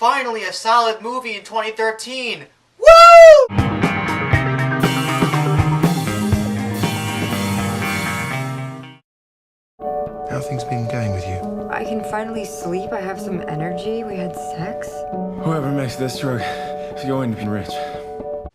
Finally, a solid movie in 2013. Woo! How have things been going with you? I can finally sleep. I have some energy. We had sex. Whoever makes this drug is going to be rich.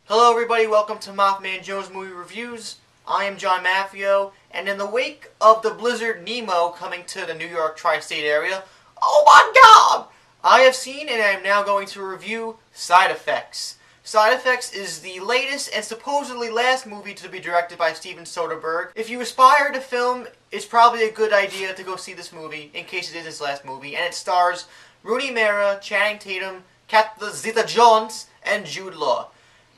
Hello everybody, welcome to MaffmanJones Movie Reviews. I am John Maffio, and in the wake of the Blizzard Nemo coming to the New York tri-state area, oh my god! I have seen and I am now going to review Side Effects. Side Effects is the latest and supposedly last movie to be directed by Steven Soderbergh. If you aspire to film, it's probably a good idea to go see this movie, in case it is his last movie, and it stars Rooney Mara, Channing Tatum, Catherine Zeta-Jones, and Jude Law.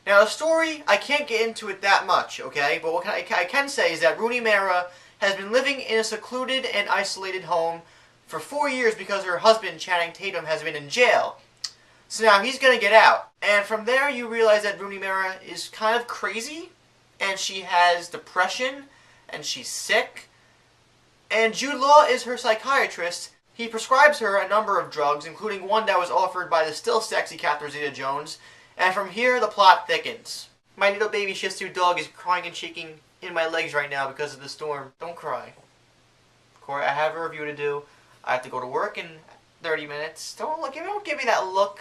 Now, the story, I can't get into it that much, okay? But what I can say is that Rooney Mara has been living in a secluded and isolated home for 4 years because her husband, Channing Tatum, has been in jail. So now he's going to get out. And from there, you realize that Rooney Mara is kind of crazy, and she has depression, and she's sick. And Jude Law is her psychiatrist. He prescribes her a number of drugs, including one that was offered by the still sexy Catherine Zeta-Jones. And from here, the plot thickens. My little baby Shih Tzu dog is crying and shaking in my legs right now because of the storm. Don't cry. Corey, I have a review to do. I have to go to work in 30 minutes. Don't give me that look.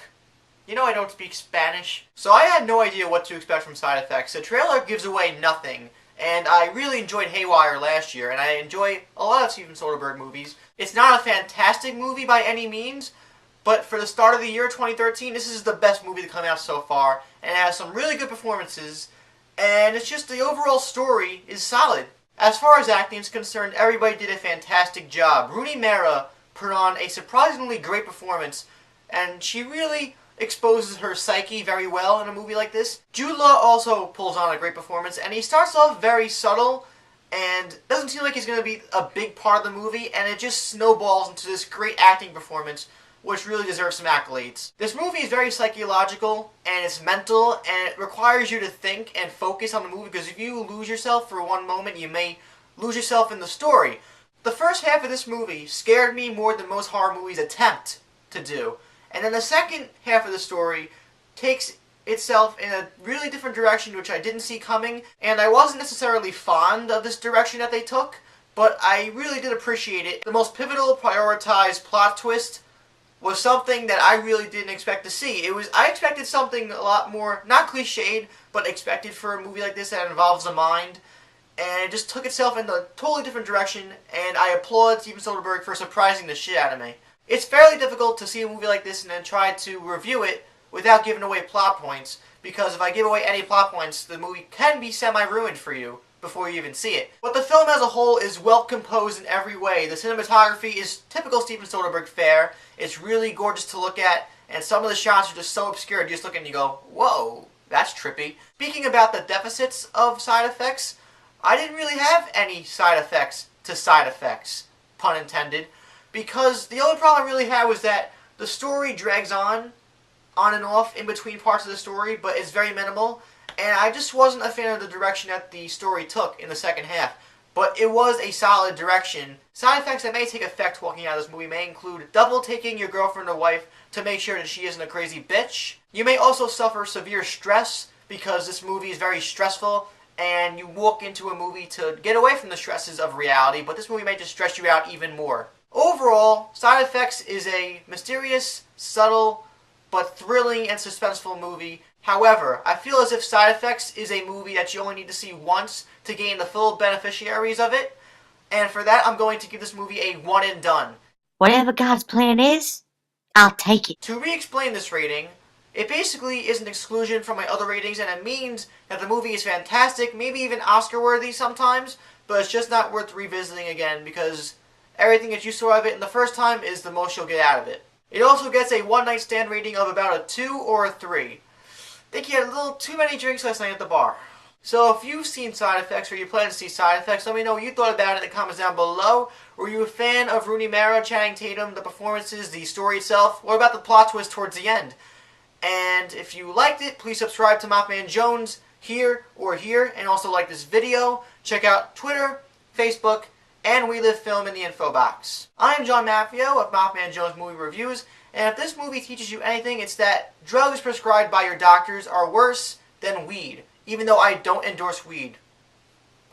You know I don't speak Spanish. So I had no idea what to expect from Side Effects. The trailer gives away nothing. And I really enjoyed Haywire last year, and I enjoy a lot of Steven Soderbergh movies. It's not a fantastic movie by any means, but for the start of the year 2013, this is the best movie to come out so far, and it has some really good performances, and it's just the overall story is solid. As far as acting is concerned, everybody did a fantastic job. Rooney Mara put on a surprisingly great performance, and she really exposes her psyche very well in a movie like this. Jude Law also pulls on a great performance, and he starts off very subtle, and doesn't seem like he's going to be a big part of the movie, and it just snowballs into this great acting performance, which really deserves some accolades. This movie is very psychological, and it's mental, and it requires you to think and focus on the movie, because if you lose yourself for one moment, you may lose yourself in the story. The first half of this movie scared me more than most horror movies attempt to do, and then the second half of the story takes itself in a really different direction, which I didn't see coming, and I wasn't necessarily fond of this direction that they took, but I really did appreciate it. The most pivotal, prioritized plot twist was something that I really didn't expect to see. I expected something a lot more, not cliched, but expected for a movie like this that involves the mind, and it just took itself in a totally different direction, and I applaud Steven Soderbergh for surprising the shit out of me. It's fairly difficult to see a movie like this and then try to review it without giving away plot points, because if I give away any plot points, the movie can be semi-ruined for you before you even see it. But the film as a whole is well composed in every way. The cinematography is typical Steven Soderbergh fare. It's really gorgeous to look at, and some of the shots are just so obscure, you just look and you go, whoa, that's trippy. Speaking about the deficits of Side Effects, I didn't really have any side effects to Side Effects, pun intended, because the only problem I really had was that the story drags on and off in between parts of the story, but it's very minimal. And I just wasn't a fan of the direction that the story took in the second half. But it was a solid direction. Side effects that may take effect walking out of this movie may include double taking your girlfriend or wife to make sure that she isn't a crazy bitch. You may also suffer severe stress because this movie is very stressful, and you walk into a movie to get away from the stresses of reality, but this movie may just stress you out even more. Overall, Side Effects is a mysterious, subtle, but thrilling and suspenseful movie. However, I feel as if Side Effects is a movie that you only need to see once to gain the full beneficiaries of it, and for that I'm going to give this movie a 1 and done. Whatever God's plan is, I'll take it. To re-explain this rating, it basically is an exclusion from my other ratings, and it means that the movie is fantastic, maybe even Oscar-worthy sometimes, but it's just not worth revisiting again because everything that you saw of it in the first time is the most you'll get out of it. It also gets a one-night stand rating of about a 2 or a 3. I think you had a little too many drinks last night at the bar. So if you've seen Side Effects or you plan to see Side Effects, let me know what you thought about it in the comments down below. Were you a fan of Rooney Mara, Channing Tatum, the performances, the story itself? What about the plot twist towards the end? And if you liked it, please subscribe to MaffmanJones here or here, and also like this video. Check out Twitter, Facebook, and We Live Film in the info box. I am John Maffio of MaffmanJones Movie Reviews, And if this movie teaches you anything, it's that drugs prescribed by your doctors are worse than weed, even though I don't endorse weed.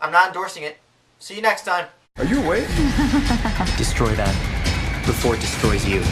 I'm not endorsing it. See you next time. Are you awake? Destroy that before it destroys you.